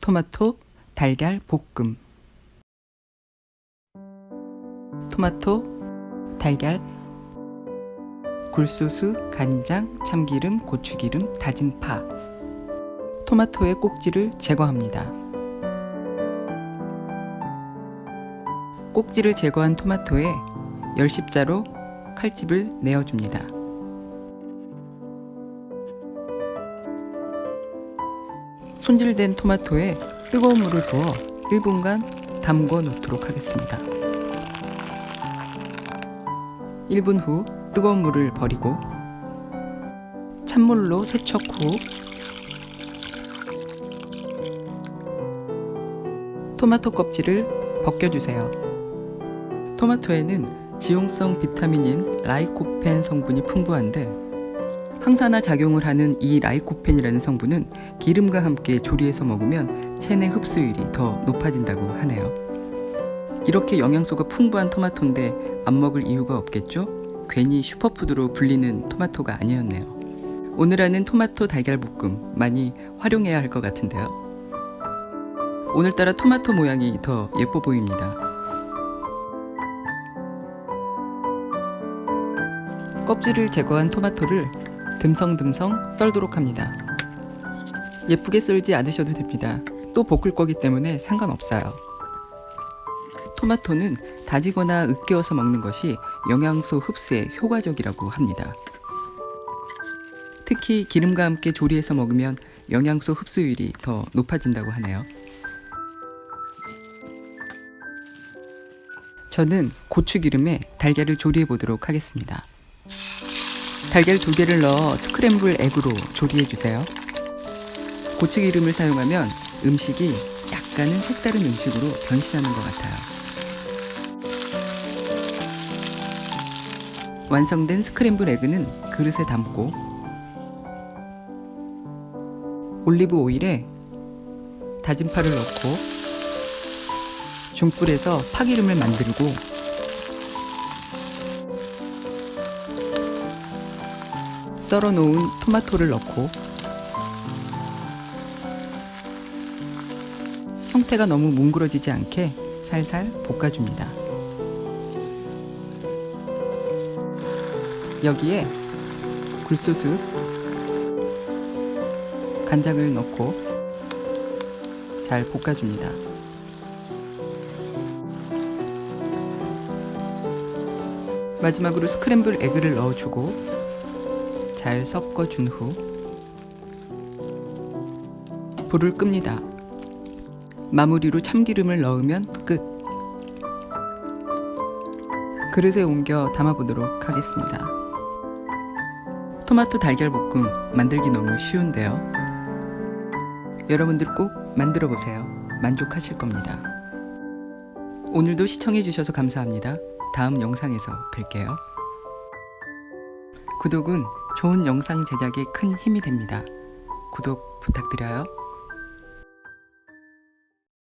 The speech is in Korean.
토마토 달걀 볶음. 토마토, 달걀, 굴소스, 간장, 참기름, 고추기름, 다진 파. 토마토의 꼭지를 제거합니다. 꼭지를 제거한 토마토에 열십자로 칼집을 내어줍니다. 손질된 토마토에 뜨거운 물을 부어 1분간 담궈 놓도록 하겠습니다. 1분 후 뜨거운 물을 버리고 찬물로 세척 후 토마토 껍질을 벗겨주세요. 토마토에는 지용성 비타민인 라이코펜 성분이 풍부한데 항산화 작용을 하는 이 라이코펜이라는 성분은 기름과 함께 조리해서 먹으면 체내 흡수율이 더 높아진다고 하네요. 이렇게 영양소가 풍부한 토마토인데 안 먹을 이유가 없겠죠? 괜히 슈퍼푸드로 불리는 토마토가 아니었네요. 오늘 하는 토마토 달걀 볶음 많이 활용해야 할 것 같은데요. 오늘따라 토마토 모양이 더 예뻐 보입니다. 껍질을 제거한 토마토를 듬성듬성 썰도록 합니다. 예쁘게 썰지 않으셔도 됩니다. 또 볶을 거기 때문에 상관없어요. 토마토는 다지거나 으깨어서 먹는 것이 영양소 흡수에 효과적이라고 합니다. 특히 기름과 함께 조리해서 먹으면 영양소 흡수율이 더 높아진다고 하네요. 저는 고추기름에 달걀을 조리해 보도록 하겠습니다. 달걀 2개를 넣어 스크램블 에그로 조리해 주세요. 고추기름을 사용하면 음식이 약간은 색다른 음식으로 변신하는 것 같아요. 완성된 스크램블 에그는 그릇에 담고 올리브 오일에 다진 파를 넣고 중불에서 파기름을 만들고 썰어 놓은 토마토를 넣고 형태가 너무 뭉그러지지 않게 살살 볶아줍니다. 여기에 굴소스, 간장을 넣고 잘 볶아줍니다. 마지막으로 스크램블 에그를 넣어주고 잘 섞어준 후 불을 끕니다. 마무리로 참기름을 넣으면 끝. 그릇에 옮겨 담아보도록 하겠습니다. 토마토 달걀 볶음 만들기 너무 쉬운데요. 여러분들 꼭 만들어 보세요. 만족하실 겁니다. 오늘도 시청해 주셔서 감사합니다. 다음 영상에서 뵐게요. 구독은 좋은 영상 제작에 큰 힘이 됩니다. 구독 부탁드려요.